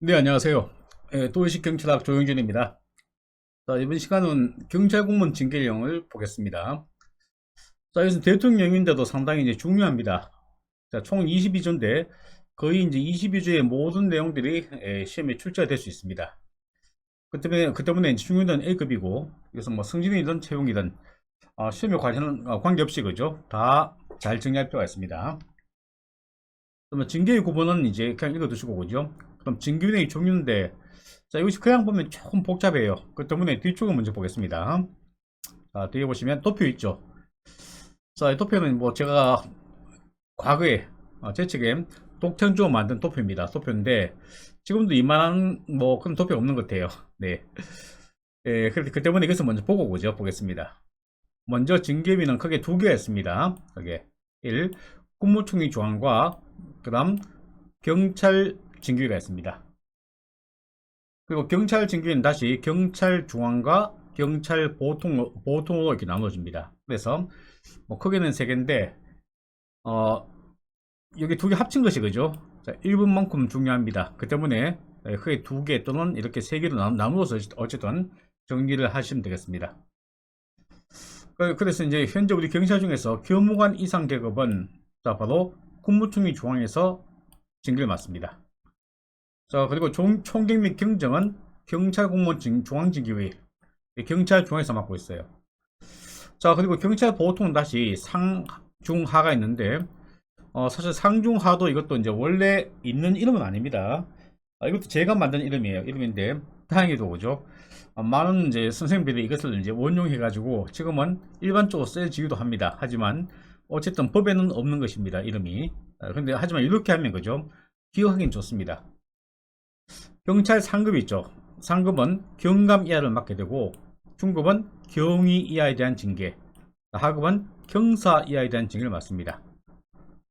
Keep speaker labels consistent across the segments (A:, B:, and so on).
A: 네, 안녕하세요. 도시경찰학 조영준입니다. 자, 이번 시간은 경찰 공무원 징계령을 보겠습니다. 자, 이것은 대통령인데도 상당히 이제 중요합니다. 자, 총 22조인데 거의 이제 22조의 모든 내용들이 시험에 출제가 될 수 있습니다. 그 때문에 이제 중요한 A급이고, 그래서 뭐 승진이든 채용이든 시험에 관계없이 그죠? 다 잘 정리할 필요가 있습니다. 그러면 징계의 구분은 이제 그냥 읽어두시고 그죠? 그럼 징계위원회의 종류인데 자, 이것이 그냥 보면 조금 복잡해요. 그 때문에 뒤쪽을 먼저 보겠습니다. 자, 뒤에 보시면 도표 있죠. 자, 이 도표는 뭐 제가 과거에 제 책에 독창조 만든 도표입니다. 도표인데 지금도 이만한 뭐 그런 도표가 없는 것 같아요. 네. 그 때문에 이것을 먼저 보고 그죠? 보겠습니다. 먼저 징계위는 크게 두 개가 있습니다. 그게 1. 국무총리 조항과 그 다음 경찰 징계위가 있습니다. 그리고 경찰 징계위는 다시 경찰 중앙과 경찰 보통으로 이렇게 나눠집니다. 그래서 뭐 크게는 세 개인데 여기 두 개 합친 것이 그죠? 자, 1분만큼 중요합니다. 그 때문에 크게 두 개 또는 이렇게 세 개로 나누어서 어쨌든 정리를 하시면 되겠습니다. 그래서 이제 현재 우리 경찰 중에서 교무관 이상 계급은 자 바로 국무총리 중앙에서 징계를 맡습니다. 자, 그리고 총경 및 경정은 경찰 공무원 중앙징계위 경찰 중앙에서 맡고 있어요. 자, 그리고 경찰 보통은 다시 상, 중, 하가 있는데 사실 상중하도 이것도 이제 원래 있는 이름은 아닙니다. 이것도 제가 만든 이름인데 다행히도 그죠. 많은 이제 선생님들이 이것을 이제 원용해 가지고 지금은 일반적으로 쓰여지기도 합니다. 하지만 어쨌든 법에는 없는 것입니다. 이름이. 근데 하지만 이렇게 하면 그죠. 기억하기는 좋습니다. 경찰 상급이 있죠. 상급은 경감 이하를 맡게 되고 중급은 경위 이하에 대한 징계, 하급은 경사 이하에 대한 징계를 맡습니다.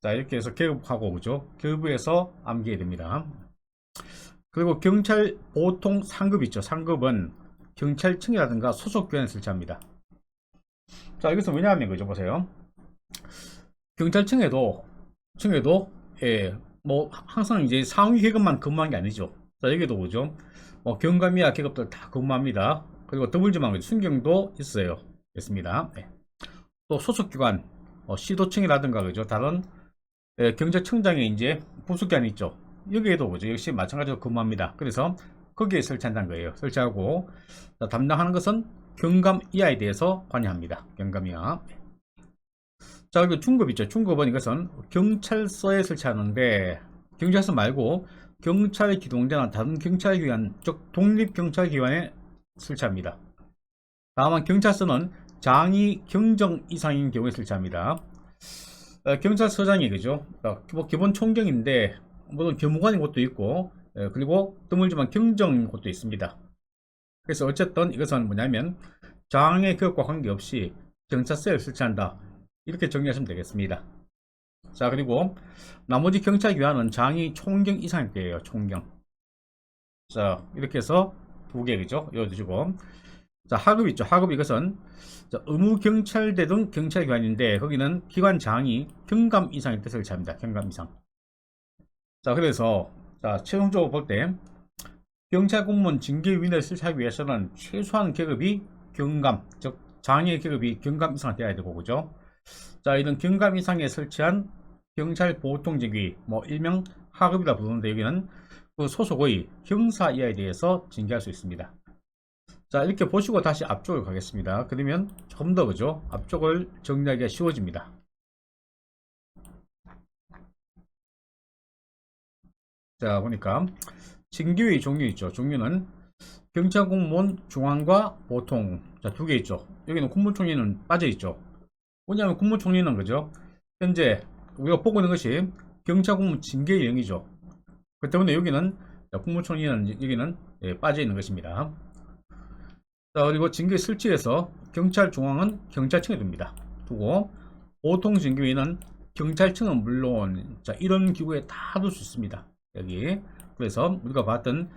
A: 자, 이렇게 해서 계급하고 그죠? 계급에서 암기해야 됩니다. 그리고 경찰 보통 상급 있죠. 상급은 경찰청이라든가 소속기관에 설치합니다. 자, 이것은 왜냐하면 그죠? 보세요. 경찰청에도 뭐 항상 이제 상위 계급만 근무한 게 아니죠. 자, 여기도 보죠. 뭐 경감이야 계급들 다 근무합니다. 그리고 더불지만 순경도 있어요. 있습니다. 네. 또 소속기관 시도청이라든가 그죠. 다른 경찰청장의 이제 부속기관이 있죠. 여기에도 그죠. 역시 마찬가지로 근무합니다. 그래서 거기에 설치한다는 거예요. 설치하고 담당하는 것은 경감 이하에 대해서 관여합니다. 경감 이하. 자, 그리고 중급 있죠. 중급은 이것은 경찰서에 설치하는데 경찰서 말고 경찰 기동대나 다른 경찰기관, 즉 독립경찰기관에 설치합니다. 다만 경찰서는 장위 경정 이상인 경우에 설치합니다. 경찰서장이 그죠? 뭐 기본 총경인데 물론 교무관인 곳도 있고 그리고 드물지만 경정인 곳도 있습니다. 그래서 어쨌든 이것은 뭐냐면 장의 교육과 관계없이 경찰서에 설치한다. 이렇게 정리하시면 되겠습니다. 자, 그리고 나머지 경찰기관은 장이 총경 이상일 때예요. 총경. 자, 이렇게 해서 두 개 그죠? 이어주시고 자, 하급 있죠. 하급 이것은 자, 의무경찰대 등 경찰기관인데 거기는 기관장이 경감 이상일 때 설치합니다. 경감 이상. 자, 그래서 자, 최종적으로 볼 때 경찰 공무원 징계위원회를 설치하기 위해서는 최소한 계급이 경감, 즉 장의 계급이 경감 이상 되어야 되고 그죠? 자, 이런 경감 이상에 설치한 경찰 보통징계위, 뭐 일명 하급이라 부르는데 여기는 그 소속의 형사 이하에 대해서 징계할 수 있습니다. 자, 이렇게 보시고 다시 앞쪽을 가겠습니다. 그러면 조금 더 그죠? 앞쪽을 정리하기가 쉬워집니다. 자, 보니까 징계의 종류 있죠. 종류는 경찰 공무원 중앙과 보통 자, 두 개 있죠. 여기는 국무총리는 빠져 있죠. 왜냐하면 국무총리는 그죠? 현재 우리가 보고 있는 것이 경찰 공무원 징계령이죠. 그 때문에 여기는 국무총리는 여기는 빠져 있는 것입니다. 자, 그리고 징계 설치에서 경찰 중앙은 경찰청에 둡니다. 두고 보통 징계위는 경찰청은 물론 자, 이런 기구에 다 둘 수 있습니다. 여기 그래서 우리가 봤던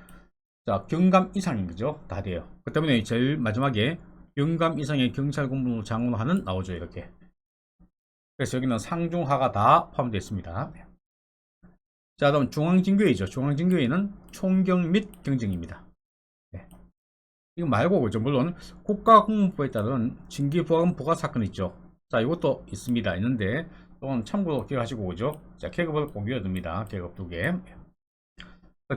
A: 자, 경감 이상인 거죠. 다 돼요. 그 때문에 제일 마지막에 경감 이상의 경찰 공무원 장관하는 나오죠. 이렇게. 그래서 여기는 상중하가 다 포함되어 있습니다. 자, 다음 중앙징계위죠. 중앙징계위는 총경 및 경정입니다. 네. 이거 말고 그죠. 물론 국가공무법에 따른 징계부하금 부과 사건 있죠. 자, 이것도 있습니다. 있는데 또한 참고로 기억하시고 그죠. 자, 계급을 공개해 둡니다. 계급 두 개.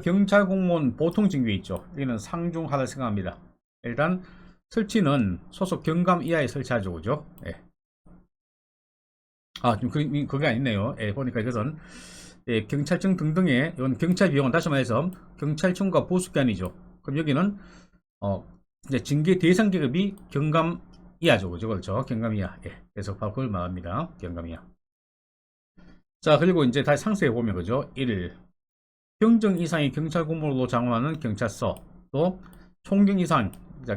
A: 경찰 공무원 보통 징계 있죠. 여기는 상중하를 생각합니다. 일단 설치는 소속 경감 이하에 설치하죠, 그죠? 예. 아, 좀 그게 아니네요. 예, 보니까 이것은 예, 경찰청 등등의 이건 경찰 비용은 다시 말해서 경찰청과 보수기관이죠. 그럼 여기는 이제 징계 대상 계급이 경감 이하죠, 그죠? 그렇죠? 경감 이하. 예, 그래서 바로 그걸 말합니다. 경감 이하. 자, 그리고 이제 다시 상세히 보면 그죠? 1. 경정 이상의 경찰 공무원으로 장원하는 경찰서, 또 총경 이상,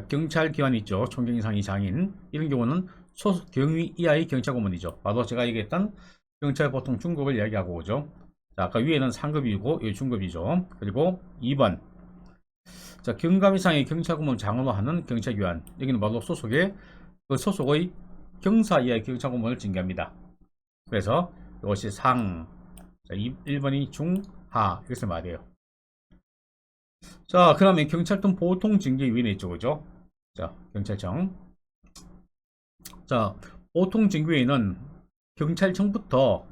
A: 경찰 기관이 있죠. 총경 이상의 장인, 이런 경우는 소속 경위 이하의 경찰 공무원이죠. 바로 제가 얘기했던 경찰 보통 중급을 이야기하고 오죠. 자, 아까 위에는 상급이고 여기 중급이죠. 그리고 2번, 자, 경감 이상의 경찰 공무원 장원으로 하는 경찰기관, 여기는 바로 소속의 그 소속의 경사 이하의 경찰 공무원을 징계합니다. 그래서 이것이 상, 자, 1번이 중, 하, 이것을 말해요. 자, 그러면 경찰청 보통징계위원회 있죠, 그죠? 자, 경찰청. 자, 보통징계위는 경찰청부터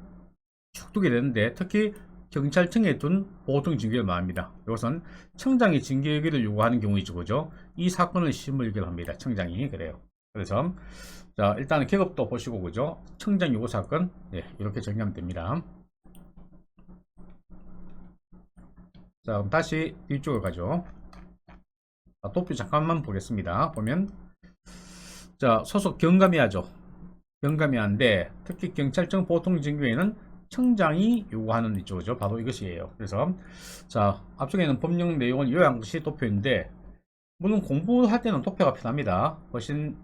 A: 축두게 되는데, 특히 경찰청에 둔 보통징계를 말합니다. 이것은 청장이 징계위를 요구하는 경우이죠, 그죠? 이 사건을 심을 결합니다. 청장이. 그래요. 그래서, 자, 일단 계급도 보시고, 그죠? 청장 요구 사건, 네, 이렇게 정리하면 됩니다. 자, 그럼 다시 뒤쪽으로 가죠. 자, 도표 잠깐만 보겠습니다. 보면, 자, 소속 경감이하죠. 경감이한데, 특히 경찰청 보통징계에는 청장이 요구하는 이쪽이죠. 바로 이것이에요. 그래서, 자, 앞쪽에는 법령 내용을 요약한 것이 도표인데, 물론 공부할 때는 도표가 편합니다. 훨씬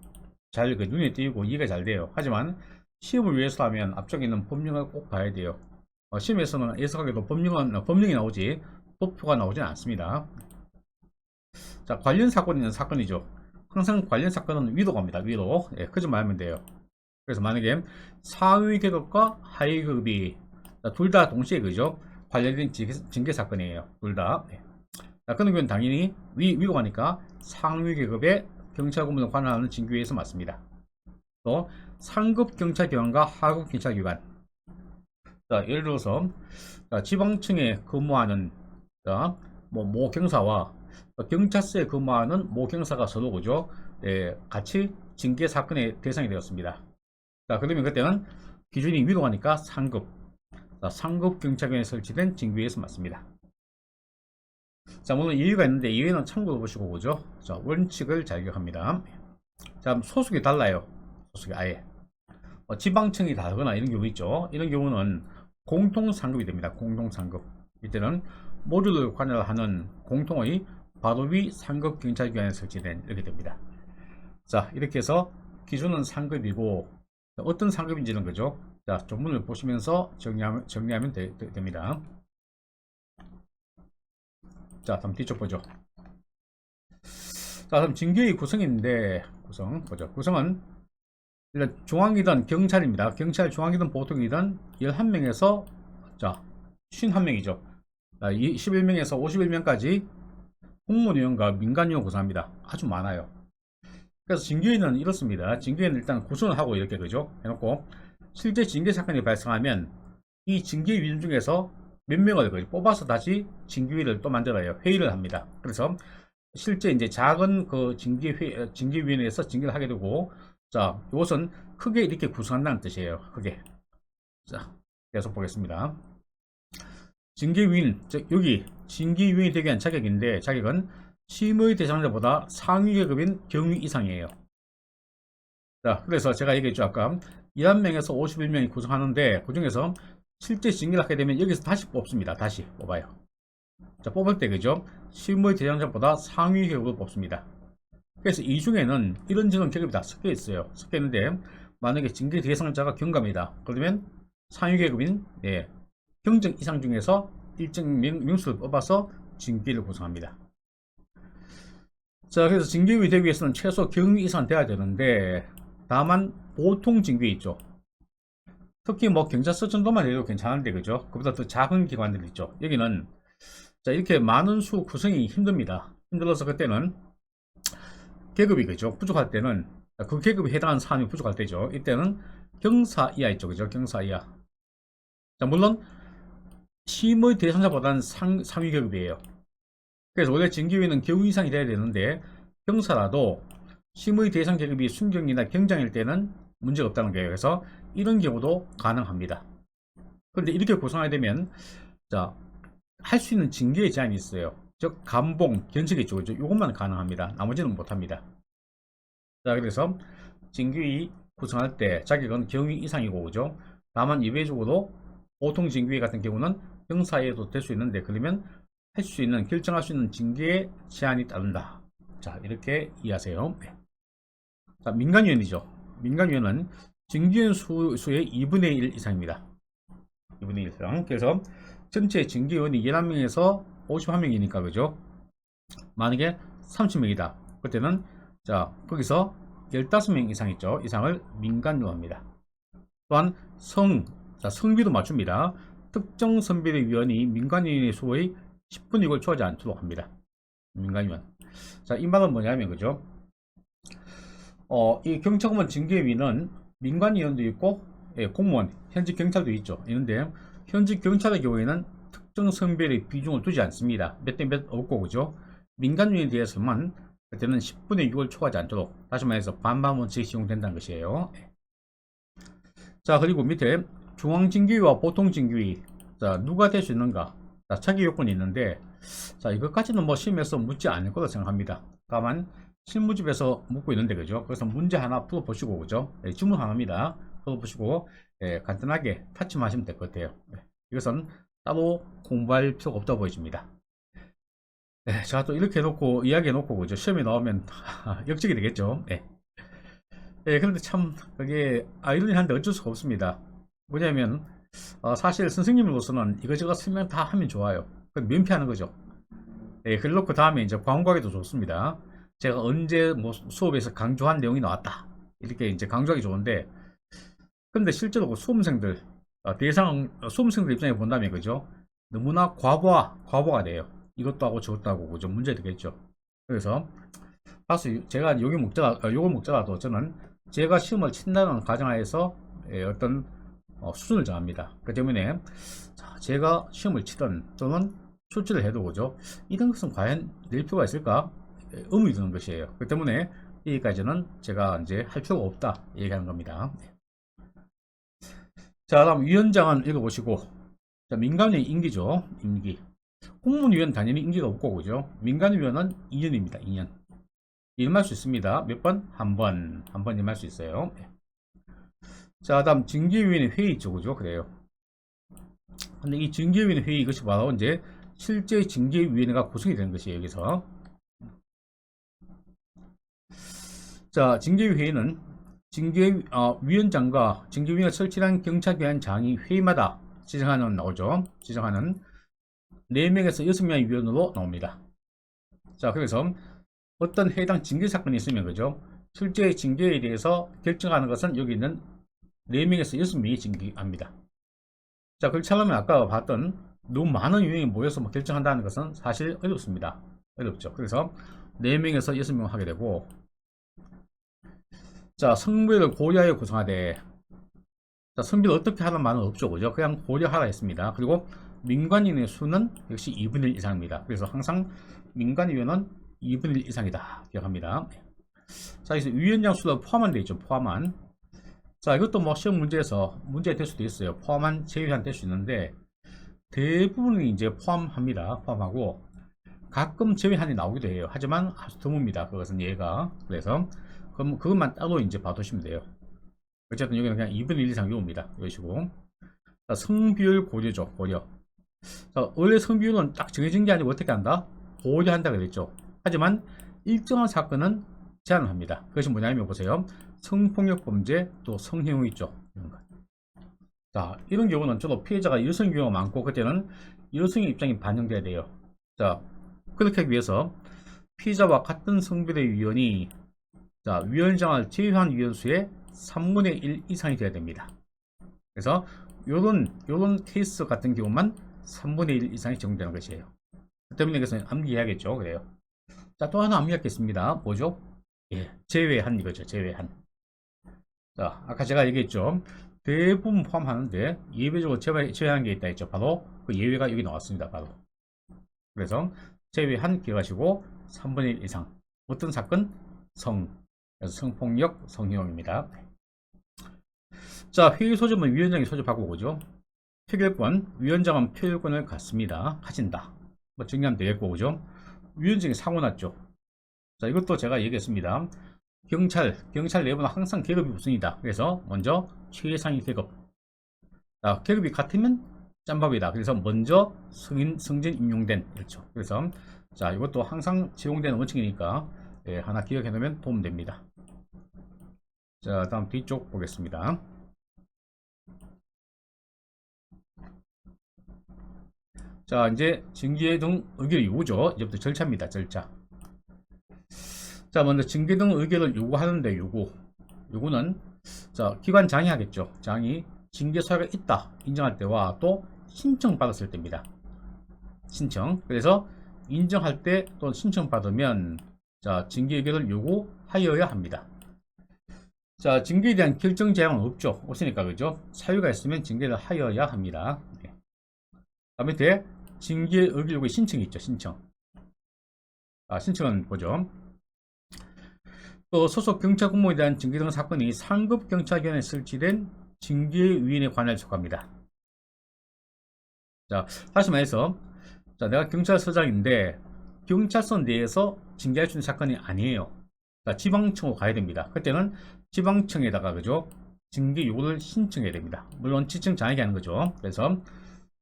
A: 잘 눈에 띄고 이해가 잘 돼요. 하지만, 시험을 위해서라면 앞쪽에 있는 법령을 꼭 봐야 돼요. 시험에서는 예상하게도 법령이 나오지, 도표가 나오진 않습니다. 자, 관련 사건이 있는 사건이죠. 항상 관련 사건은 위로 갑니다. 위로. 예, 그 점 말하면 돼요. 그래서 만약에 상위 계급과 하위 계급이 둘 다 동시에 그죠? 관련된 징계 사건이에요. 둘 다. 예. 자, 그런 경우는 당연히 위로 가니까 상위 계급의 경찰 공무원을 관할하는 징계위에서 맞습니다. 또 상급 경찰기관과 하급 경찰기관. 자, 예를 들어서 지방청에 근무하는 모 경사와 경찰서에 근무하는 모 경사가 서로 그죠? 예, 같이 징계 사건의 대상이 되었습니다. 자, 그러면 그때는 기준이 위로 가니까 상급, 상급 경찰관에 설치된 징계위에서 맞습니다. 자, 물론 이유가 있는데 이유는 참고로 보시고 그죠? 자, 원칙을 잘 기억합니다. 자, 소속이 달라요. 소속이 아예 지방청이 다르거나 이런 경우 있죠. 이런 경우는 공통 상급이 됩니다. 공통 상급. 이때는 모두를 관할하는 공통의 바로 위 상급 경찰기관에 설치된 이렇게 됩니다. 자, 이렇게 해서 기준은 상급이고 어떤 상급인지는 그죠? 자, 전문을 보시면서 정리하면 됩니다. 자, 다음 뒤쪽 보죠. 자, 그럼 징계의 구성인데 구성 보죠. 구성은 일단 중앙이든 경찰입니다. 경찰 중앙이든 보통이든 11명에서 자 51명이죠. 11명에서 51명까지 공무원위원과 민간위원 구성합니다. 아주 많아요. 그래서 징계위는 이렇습니다. 징계위는 일단 구성을 하고 이렇게 그죠? 해놓고 실제 징계 사건이 발생하면 이 징계위 중에서 몇 명을 뽑아서 다시 징계위를 또 만들어요. 회의를 합니다. 그래서 실제 이제 작은 그 징계위원회에서 징계를 하게 되고, 자, 이것은 크게 이렇게 구성한다는 뜻이에요. 크게. 자, 계속 보겠습니다. 징계위원, 즉 여기 징계위원이 되기 위한 자격인데 자격은 심의 대상자보다 상위 계급인 경위 이상이에요. 자, 그래서 제가 얘기했죠. 아까 11명에서 51명이 구성하는데 그 중에서 실제 징계를 하게 되면 여기서 다시 뽑습니다. 다시 뽑아요. 자, 뽑을 때 그죠? 심의 대상자보다 상위 계급을 뽑습니다. 그래서 이 중에는 이런저런 계급이 다 섞여 있어요. 섞여 있는데 만약에 징계 대상자가 경감이다. 그러면 상위 계급인 경정 이상 중에서 일정 명수를 뽑아서 징계를 구성합니다. 자, 그래서 징계위 되기 위해서는 최소 경위 이상 돼야 되는데 다만 보통 징계 있죠. 특히 뭐 경찰서 정도만 해도 괜찮은데, 그죠? 그보다 더 작은 기관들 있죠. 여기는, 자, 이렇게 많은 수 구성이 힘듭니다. 힘들어서 그때는 계급이, 그죠? 부족할 때는, 그 계급에 해당하는 사람이 부족할 때죠. 이때는 경사 이하 있죠. 그죠? 경사 이하. 자, 물론, 심의 대상자보다는 상위 계급이에요. 그래서 원래 징계위는 경위 이상이 돼야 되는데, 경사라도 심의 대상 계급이 순경이나 경장일 때는 문제가 없다는 거예요. 그래서 이런 경우도 가능합니다. 그런데 이렇게 구성하게 되면, 자, 할 수 있는 징계의 제한이 있어요. 즉, 감봉, 견책 있죠. 이것만 가능합니다. 나머지는 못합니다. 자, 그래서 징계위 구성할 때 자격은 경위 이상이고, 그죠? 다만 예외적으로 보통 징계위 같은 경우는 형사에도 될 수 있는데, 그러면 할 수 있는, 결정할 수 있는 징계의 제한이 따른다. 자, 이렇게 이해하세요. 네. 자, 민간위원이죠. 민간위원은 징계위원 수의 2분의 1 이상입니다. 2분의 1 이상. 그래서 전체 징계위원이 11명에서 51명이니까, 그죠? 만약에 30명이다. 그때는, 자, 거기서 15명 이상 있죠. 이상을 민간위원입니다. 또한 자, 성비도 맞춥니다. 특정 선별의 위원이 민간위원의 수의 10분의 6을 초과하지 않도록 합니다. 민간위원. 자, 이 말은 뭐냐면, 그죠? 이 경찰관 징계위는 민간위원도 있고, 예, 공무원, 현직 경찰도 있죠. 있는데, 현직 경찰의 경우에는 특정 성별의 비중을 두지 않습니다. 몇 대 몇 없고, 그죠? 민간위원에 대해서만 그때는 10분의 6을 초과하지 않도록, 다시 말해서 반반 원칙이 적용된다는 것이에요. 자, 그리고 밑에 중앙징계위와 보통징계위. 자, 누가 될 수 있는가? 자, 자기 요건이 있는데, 자, 이것까지는 뭐 시험에서 묻지 않을 거라 생각합니다. 다만 실무집에서 묻고 있는데, 그죠? 그래서 문제 하나 풀어보시고, 그죠? 네, 질문 하나입니다. 풀어보시고, 네, 간단하게 타치하시면 될 것 같아요. 네, 이것은 따로 공부할 필요가 없다고 보여집니다. 네, 제가 또 이렇게 해놓고 이야기해놓고, 그죠? 시험에 나오면 역적이 되겠죠. 네. 네, 그런데 참 그게 아이러니한데 어쩔 수가 없습니다. 뭐냐면 사실 선생님으로서는 이거저거 설명 다 하면 좋아요. 면피하는 거죠. 네, 그래놓고 다음에 이제 광고하기도 좋습니다. 제가 언제 뭐 수업에서 강조한 내용이 나왔다. 이렇게 이제 강조하기 좋은데, 근데 실제로 그 수험생들, 수험생들 입장에 본다면, 그죠? 너무나 과부가 돼요. 이것도 하고 저것도 하고, 그죠? 문제 되겠죠. 그래서, 제가 욕을 먹더라도 저는 제가 시험을 친다는 가정하에서 어떤 수준을 정합니다. 그 때문에 제가 시험을 치든 또는 출제를 해도, 그죠? 이런 것은 과연 낼 필요가 있을까? 의문이 드는 것이에요. 그 때문에 여기까지는 제가 이제 할 필요가 없다 얘기하는 겁니다. 자, 다음 위원장은 읽어보시고, 자, 민간위원 임기죠. 임기. 공무원위원 당연히 임기가 없고, 그죠? 민간위원은 2년입니다. 2년. 임할 수 있습니다. 몇 번? 한 번 임할 수 있어요. 자, 다음 징계위원회 회의 있죠, 그죠? 그래요. 근데 이 징계위원회 회의, 이것이 바로 이제 실제 징계위원회가 구성이 되는 것이에요, 여기서. 자, 징계위회의는 위원장과 징계위원회 설치한 경찰관장이 회의마다 나오죠. 지정하는 4명에서 6명의 위원으로 나옵니다. 자, 그래서 어떤 해당 징계 사건이 있으면, 그죠? 실제 징계에 대해서 결정하는 것은 여기 있는 4명에서 6명이 징계합니다. 자, 그렇지 않으면 아까 봤던 너무 많은 유형이 모여서 뭐 결정한다는 것은 사실 어렵습니다. 어렵죠. 그래서 4명에서 6명 하게 되고, 자, 성별을 고려하여 구성하되, 자, 성별을 어떻게 하는 말은 없죠, 그죠? 그냥 고려하라 했습니다. 그리고 민간인의 수는 역시 2분의 1 이상입니다. 그래서 항상 민간위원은 2분의 1 이상이다 기억합니다. 자, 여기서 위원장 수가 포함한 데 있죠. 포함한. 자, 이것도 뭐 시험 문제에서 문제 될 수도 있어요. 포함한 제외한 될 수 있는데 대부분이 이제 포함합니다. 포함하고 가끔 제외한이 나오기도 해요. 하지만 아주 드뭅니다. 그것은 예가. 그래서 그럼 그것만 따로 이제 봐두시면 돼요. 어쨌든 여기는 그냥 2분의 1 이상 요입니다. 이러시고. 자, 성비율 고려죠. 고려. 자, 원래 성비율은 딱 정해진 게 아니고 어떻게 한다? 고려한다 그랬죠. 하지만 일정한 사건은 제한을 합니다. 그것이 뭐냐면 보세요. 성폭력 범죄 또 성희롱 있죠. 이런 거. 자, 이런 경우는 저도 피해자가 여성 경우가 많고 그때는 여성의 입장이 반영돼야 돼요. 자, 그렇게 하기 위해서 피해자와 같은 성별의 위원이, 자, 위원장을 제외한 위원 수의 3분의 1 이상이 돼야 됩니다. 그래서 요런 케이스 같은 경우만 3분의 1 이상이 적용되는 것이에요. 그 때문에 이것은 암기해야겠죠. 그래요. 자, 또 하나 암기하겠습니다. 뭐죠? 예, 제외한 이거죠. 제외한. 자, 아까 제가 얘기했죠. 대부분 포함하는데 예외적으로 제외한 게 있다 했죠. 바로 그 예외가 여기 나왔습니다. 바로. 그래서 제외한 기억하시고 3분의 1 이상. 어떤 사건? 그래서 성폭력, 성희롱입니다. 자, 회의 소집은 위원장이 소집하고 오죠. 표결권, 위원장은 표결권을 갖습니다. 가진다. 뭐 정리하면 되겠고, 그죠? 위원장이 사고 났죠. 자, 이것도 제가 얘기했습니다. 경찰 내부는 항상 계급이 우선이다. 그래서 먼저 최상위 계급. 자, 계급이 같으면 짬밥이다. 그래서 먼저 승진 임용된, 그렇죠. 그래서 자, 이것도 항상 적용되는 원칙이니까 예, 하나 기억해 놓으면 도움 됩니다. 자, 다음 뒤쪽 보겠습니다. 자, 이제 징계 등 의결 요구죠. 이제부터 절차입니다. 절차. 자, 먼저 징계 등 의결을 요구하는데 요구는 자, 기관 장이 하겠죠. 장이 징계 사유가 있다 인정할 때와 또 신청 받았을 때입니다. 신청. 그래서 인정할 때 또 신청 받으면 자, 징계 의결을 요구하여야 합니다. 자, 징계에 대한 결정 제한은 없으니까 그죠? 사유가 있으면 징계를 하여야 합니다. 네. 다음 밑에 징계 의결 요구 신청이 있죠. 신청. 신청은 뭐죠? 또 소속 경찰 공무원에 대한 징계 등 사건이 상급 경찰관에 설치된 징계위원회 관할에 속합니다. 자, 다시 말해서 자, 내가 경찰서장인데 경찰서 내에서 징계할 수 있는 사건이 아니에요. 자, 지방청으로 가야 됩니다. 그때는 지방청에다가 그죠? 징계 요구를 신청해야 됩니다. 물론 지청장에게 하는 거죠. 그래서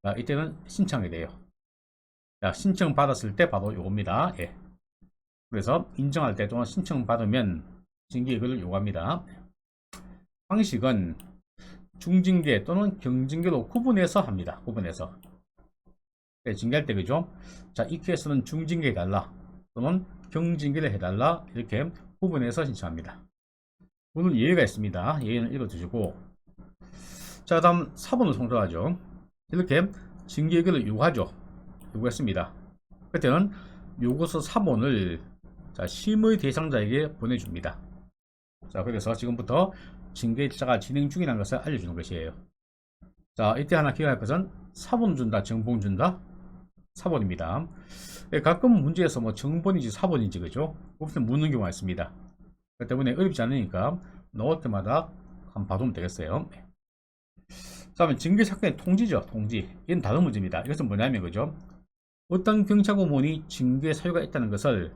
A: 자, 이때는 신청이 돼요. 자, 신청 받았을 때 바로 요겁니다. 예. 그래서 인정할 때 또는 신청 받으면 징계 이거를 요구합니다. 방식은 중징계 또는 경징계로 구분해서 합니다. 구분해서. 네, 징계할 때 그죠? 자, 이 케이스는 중징계 해달라 또는 경징계를 해달라 이렇게 구분해서 신청합니다. 물론 예외가 있습니다. 예외는 읽어두시고 자, 다음 사본을 송도하죠. 이렇게 징계 의결을 요구했습니다. 그때는 요구서 사본을 자, 심의 대상자에게 보내줍니다. 자, 그래서 지금부터 징계자가 진행 중이라는 것을 알려주는 것이에요. 자, 이때 하나 기억할 것은 사본 준다, 정본 준다. 사본입니다. 가끔 문제에서 뭐 정본인지 사본인지 그죠? 없으면 묻는 경우가 있습니다. 그 때문에 어렵지 않으니까 넣을 때마다 한번 봐두면 되겠어요. 다음에 징계 사건의 통지죠. 통지. 이건 다른 문제입니다. 이것은 뭐냐면 그죠? 어떤 경찰 공무원이 징계 사유가 있다는 것을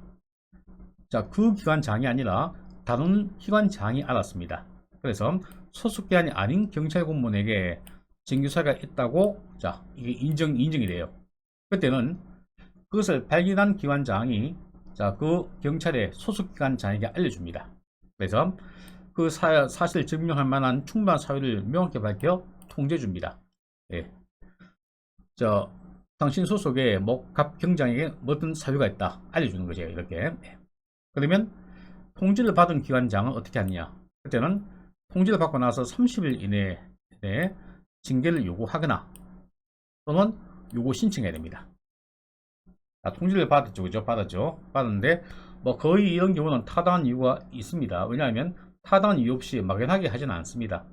A: 자, 그 기관장이 아니라 다른 기관장이 알았습니다. 그래서 소속기관이 아닌 경찰 공무원에게 징계 사유가 있다고 자, 이게 인정이 돼요. 그때는 그것을 발견한 기관장이 자, 그 경찰의 소속기관장에게 알려줍니다. 그래서 그 사실 증명할 만한 충분한 사유를 명확히 밝혀 통지해줍니다. 예. 자, 당신 소속의 각 경장에게 어떤 사유가 있다 알려주는 거죠. 이렇게. 그러면 통지를 받은 기관장은 어떻게 하느냐? 그때는 통지를 받고 나서 30일 이내에 징계를 요구하거나 또는 요구 신청해야 됩니다. 통지를 받았죠, 그죠? 받았는데 뭐 거의 이런 경우는 타당한 이유가 있습니다. 왜냐하면 타당한 이유 없이 막연하게 하지는 않습니다.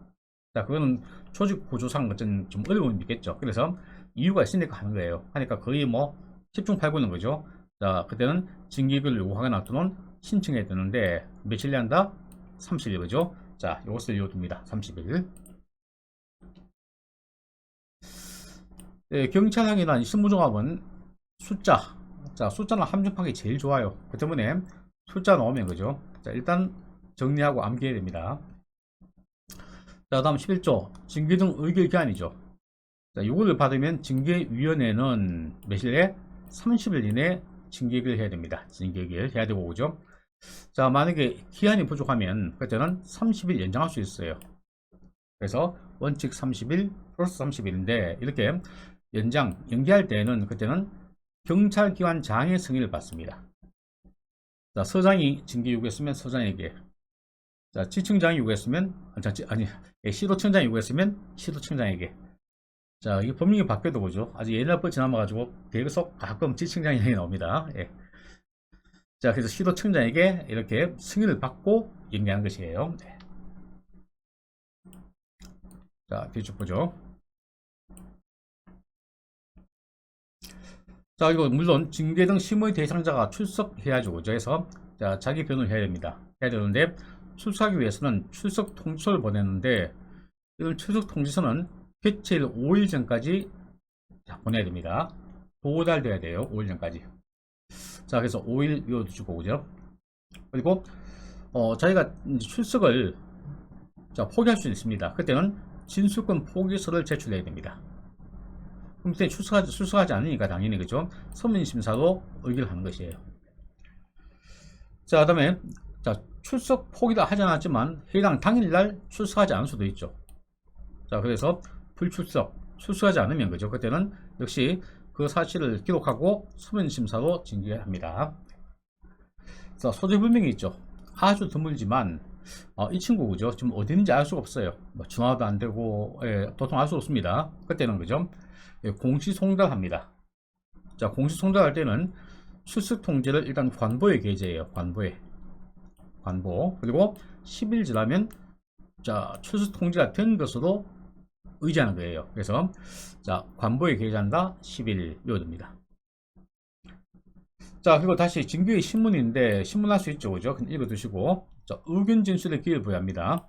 A: 자, 그거는 조직 구조상 좀 어려움이 있겠죠. 그래서 이유가 있으니까 하는 거예요. 하니까 거의 뭐 10중 8구는 거죠. 자, 그때는 징계를 요구하거나 또는 신청해야 되는데 며칠 한다? 30일 그죠? 자, 이것을 이어둡니다. 30일. 네, 경찰형이나 신무종합은 숫자. 자, 숫자는 함정파기 제일 좋아요. 그 때문에 숫자 나오면 그죠? 자, 일단 정리하고 암기해야 됩니다. 자, 다음 11조 징계 등 의결 기한이죠. 자, 요거를 받으면 징계위원회는 며칠에 30일 이내 징계를 해야 됩니다. 징계를 해야 되고 그죠? 자, 만약에 기한이 부족하면 그때는 30일 연장할 수 있어요. 그래서 원칙 30일 플러스 30일인데 이렇게 연기할 때는 그때는 경찰기관장의 승인을 받습니다. 자, 서장이 징계 요구했으면 서장에게 자, 지청장이 요구했으면, 시도청장이 요구했으면 시도청장에게. 자, 이게 법령이 바뀌어도 보죠. 아주 옛날 법 지나가지고 계속 가끔 지청장이 나옵니다. 예. 자, 그래서 시도청장에게 이렇게 승인을 받고 연기하는 것이에요. 네. 자, 뒤쪽 보죠. 자, 이거 물론 징계 등 심의 대상자가 출석해야죠. 그래서 자, 자기 변호를 해야 됩니다. 해야 되는데 출석하기 위해서는 출석 통지서를 보냈는데 이런 출석 통지서는 개최일 5일 전까지 보내야 됩니다. 도달돼야 돼요. 5일 전까지. 자, 그래서 5일 외워두시고 그죠? 그리고 자기가 출석을 포기할 수 있습니다. 그때는 진술권 포기서를 제출해야 됩니다. 그럼 그때 출석하지 않으니까 당연히 그죠? 서면심사로 의결을 하는 것이에요. 자, 그 다음에 출석 포기를 하지 않았지만 해당 당일날 출석하지 않을 수도 있죠. 자, 그래서 출석하지 않으면 그죠? 그때는 역시 그 사실을 기록하고 서면심사로 징계합니다. 자, 소재불명이 있죠. 아주 드물지만 이 친구 그죠? 지금 어디 있는지 알 수가 없어요. 뭐 전화도 안 되고 도통 알 수 없습니다. 그때는 그죠? 공시송달합니다. 자, 공시송달할 때는 출석 통지를 일단 관보에 게재해요. 관보. 그리고 10일 지나면 자, 출석 통지가 된 것으로 의지하는 거예요. 그래서 자, 관보에 게재한다. 10일 외워둡니다. 자, 그리고 다시 징계의 신문인데 신문할 수 있죠. 그죠? 읽어두시고 자, 의견 진술의 기회를 부여합니다.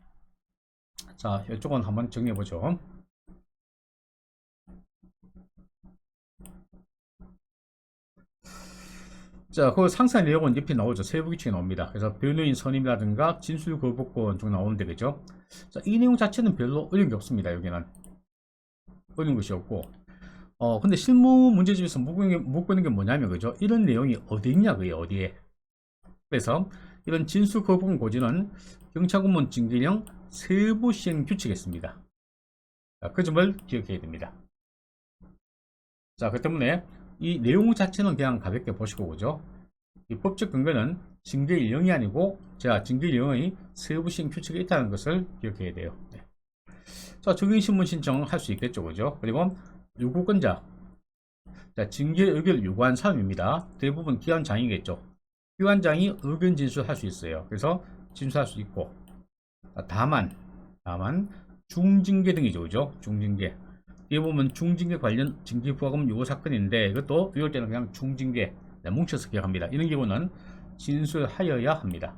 A: 자, 이쪽은 한번 정리해보죠. 자, 그 상세 내용은 옆에 나오죠. 세부 규칙이 나옵니다. 그래서 변호인 선임이라든가 진술 거부권 중 나오는데, 그죠? 자, 이 내용 자체는 별로 어려운 게 없습니다. 여기는 어려운 것이 없고, 근데 실무 문제집에서 묻고 있는 게 뭐냐면, 그죠? 이런 내용이 어디 있냐, 그게 어디에? 그래서 이런 진술 거부권 고지는 경찰공무원 징계령 세부 시행 규칙에 있습니다. 자, 그 점을 기억해야 됩니다. 자, 그 때문에 이 내용 자체는 그냥 가볍게 보시고 그죠? 이 법적 근거는 징계일 0이 아니고 제가 징계일 0의 세부 시행 규칙에 있다는 것을 기억해야 돼요. 네. 자, 적용신문 신청을 할 수 있겠죠, 그죠? 그리고 요구권자, 자, 징계 의결을 요구한 사람입니다. 대부분 기관장이겠죠. 기관장이 의견 진술할 수 있어요. 그래서 진술할 수 있고, 다만 중징계 등이죠, 그죠? 중징계. 뒤에 보면 중징계 관련 징계부과금 요구 사건인데 이것도 외울 때는 그냥 중징계 뭉쳐서 기억합니다. 이런 경우는 진술하여야 합니다.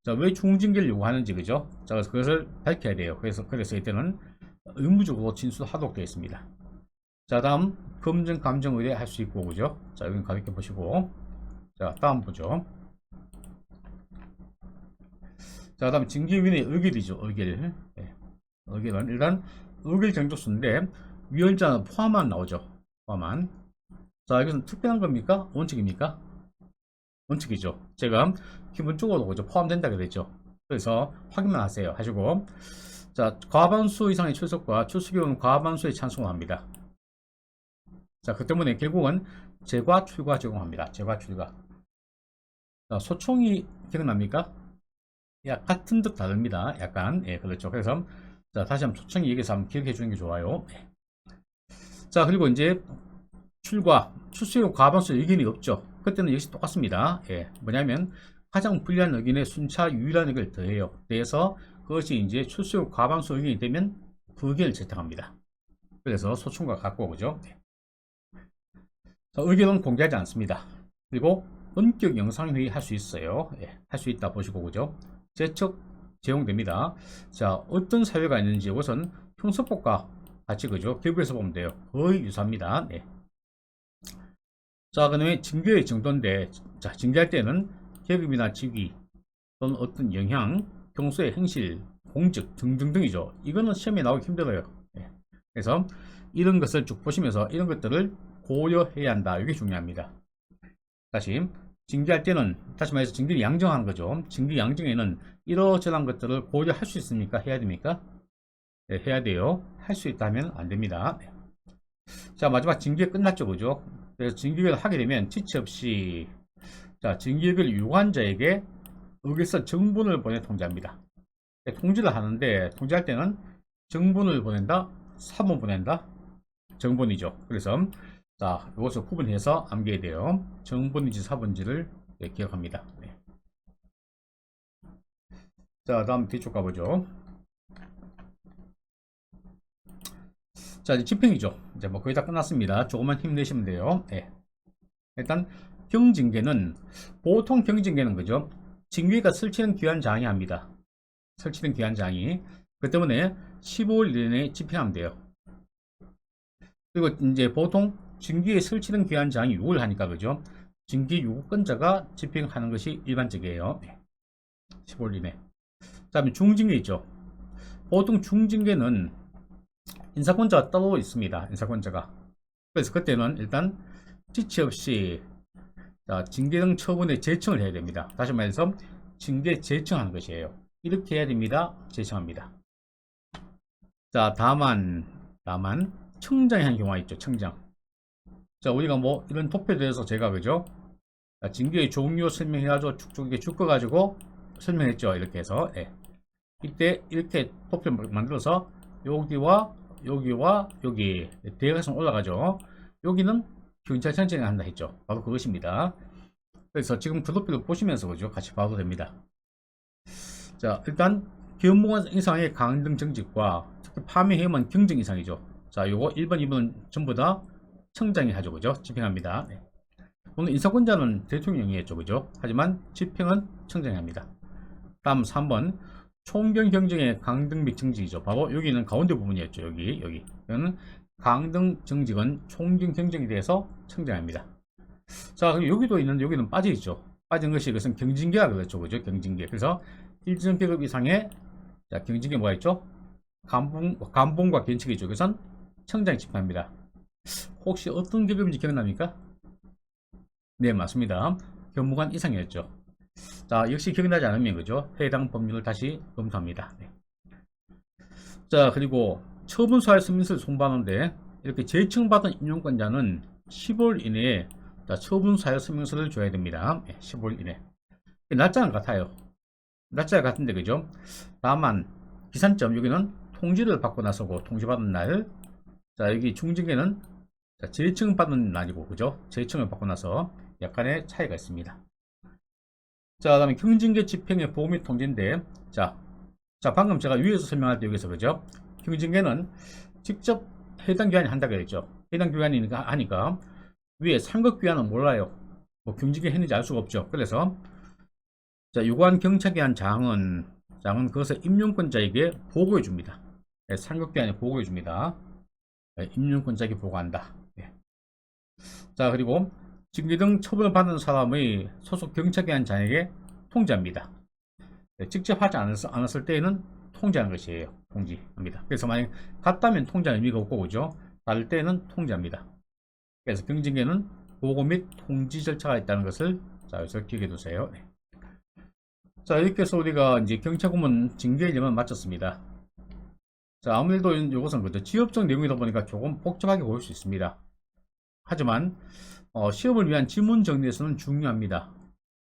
A: 자, 왜 중징계를 요구하는지 그죠? 자, 그것을 밝혀야 돼요. 그래서 이때는 의무적으로 진술하도록 되어 있습니다. 자, 다음 검증 감정 의뢰 할 수 있고 그죠? 자, 여기 가볍게 보시고 자, 다음 보죠. 자, 다음 징계위원회 의결이죠. 의결. 네. 의결은 일단 의결 정족수인데 위원장은 포함만 나오죠. 포함만. 자, 이것은 특별한 겁니까? 원칙입니까? 원칙이죠. 제가 기본적으로 그죠? 포함된다 그랬죠. 그래서 확인만 하세요. 하시고 자, 과반수 이상의 출석과 출석이면 과반수의 찬성을 합니다. 자, 그 때문에 결국은 제과 출과 제공합니다. 제과 출과. 자, 소총이 기억납니까? 같은 듯 다릅니다. 약간 그렇죠. 그래서 자, 다시 한번 소총이 얘기해서 한번 기억해 주는 게 좋아요. 자, 그리고 이제 출수용 과반수 의견이 없죠. 그때는 역시 똑같습니다. 뭐냐면 가장 불리한 의견에 순차 유일한 의견을 더해요. 그래서 그것이 이제 출수용 과반수 의견이 되면 부의견을 채택합니다. 그래서 소총과 같고 그죠? 자, 의견은 공개하지 않습니다. 그리고 원격 영상회의 할 수 있어요. 할 수 있다 보시고 그죠? 제척 제공됩니다. 자, 어떤 사유가 있는지 이것은 형사법과 같이 그죠? 결부해서 보면 돼요. 거의 유사합니다. 자, 그 다음에 징계의 정도인데, 자, 징계할 때는 계급이나 직위 또는 어떤 영향, 평소의 행실, 공직 등등등이죠. 이거는 시험에 나오기 힘들어요. 그래서 이런 것을 쭉 보시면서 이런 것들을 고려해야 한다. 이게 중요합니다. 다시 징계할 때는 다시 말해서 징계를 양정하는 거죠. 징계 양정에는 이러저러한 것들을 고려할 수 있습니까? 해야 됩니까? 네, 해야 돼요. 할 수 있다면 안 됩니다. 자, 마지막 징계 끝났죠, 그죠? 그래서 징계를 하게 되면 지체 없이 자, 징계를 요구한 자에게 여기서 정분을 보내 통지합니다. 통지를 하는데 통지할 때는 정분을 보낸다, 사본 보낸다, 정분이죠. 그래서 자, 이것을 구분해서 암기해야 돼요. 정분인지 사본지를 기억합니다. 네. 자, 다음 뒤쪽 가보죠. 자, 이제 집행이죠. 이제 뭐 거의 다 끝났습니다. 조금만 힘내시면 돼요. 네. 일단 경징계는 보통 경징계는 그죠? 징계가 설치는 귀환 장애합니다. 설치된 귀환 장애. 그 때문에 15일 이내에 집행하면 돼요. 그리고 이제 보통 징계에 설치된 귀환 장애 6을 하니까 그죠? 징계 유권자가 집행하는 것이 일반적이에요. 네. 15일 이내. 그 다음에 중징계 있죠. 보통 중징계는 인사권자가 따로 있습니다. 인사권자가. 그래서 그때는 일단 지체 없이 징계 등 처분에 제청을 해야 됩니다. 다시 말해서 징계 제청하는 것이에요. 이렇게 해야 됩니다. 제청합니다. 자, 다만 청장이 한 경우가 있죠. 청장. 자, 우리가 뭐 이런 도표에 대해서 제가 그죠? 징계의 종류 설명해가지고 쭉쭉 묶어가지고 설명했죠. 이렇게 해서 이때 이렇게 도표를 만들어서 여기와 여기 대각선 올라가죠. 여기는 경찰청장이 한다 했죠. 바로 그것입니다. 그래서 지금 그 도표를 보시면서 그죠? 같이 봐도 됩니다. 자, 일단 기업무관 이상의 강등 정직과 특히 파면 해임은 경정 이상이죠. 자, 요거 1번, 2번 전부 다 청장이 하죠. 그죠? 집행합니다. 네. 오늘 인사권자는 대통령이 했죠. 그죠? 하지만 집행은 청장이 합니다. 다음 3번 총경 경정의 강등 및 정직이죠. 바로 여기는 가운데 부분이었죠. 여기. 이거는 강등 정직은 총경 경정에 대해서 청장합니다. 자, 그럼 여기도 있는데 여기는 빠져 있죠. 빠진 것이 이것은 경징계라 그랬죠. 그죠? 경징계. 그래서 1등급 이상의 경징계 뭐가 있죠? 감봉과 견책이죠. 그것은 청장이 집행합니다. 혹시 어떤 계급인지 기억납니까? 네, 맞습니다. 경무관 이상이었죠. 자, 역시 기억나지 않으면 그죠? 해당 법률을 다시 검토합니다. 네. 자, 그리고 처분사의 서민서를 송부하는데 이렇게 제청받은 임용권자는 15일 이내에 처분사의 서명서를 줘야 됩니다. 네, 15일 이내. 날짜는 같아요. 날짜가 같은데 그죠? 다만 기산점 여기는 통지를 받고 나서고 통지받은 날. 자, 여기 중징계는 제청받은 날이고 그죠? 제청을 받고 나서 약간의 차이가 있습니다. 자, 그 다음에 경징계 집행의 보호 및 통지인데 자, 방금 제가 위에서 설명할 때 여기서 그죠? 경징계는 직접 해당 기관이 한다고 했죠. 해당 기관이 하니까 위에 상급 기관은 몰라요. 뭐 경징계 했는지 알 수가 없죠. 그래서 자, 요구한 경찰기관 장은 그것을 임용권자에게 보고해 줍니다. 네, 상급 기관에 보고해 줍니다. 네, 임용권자에게 보고한다. 네. 자, 그리고 징계 등 처벌을 받는 사람의 소속 경찰기관 장에게 통지합니다. 네, 직접 하지 않았을 때에는 통지하는 것이에요. 통지합니다. 그래서 만약 같다면 통지할 의미가 없고 그죠? 다를 때는 통지합니다. 그래서 경징계는 보고 및 통지 절차가 있다는 것을 자, 여기서 기억해 두세요. 네. 자, 이렇게 해서 우리가 이제 경찰고문 징계 일정을 마쳤습니다. 자, 아무래도 이것은 그죠? 지역적 내용이다 보니까 조금 복잡하게 보일 수 있습니다. 하지만 시험을 위한 지문 정리에서는 중요합니다.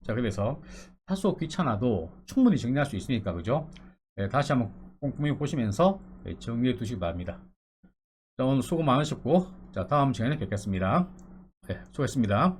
A: 자, 그래서 다소 귀찮아도 충분히 정리할 수 있으니까 그죠? 네, 다시 한번 꼼꼼히 보시면서 정리해 두시기 바랍니다. 자, 오늘 수고 많으셨고 자, 다음 시간에 뵙겠습니다. 네, 수고했습니다.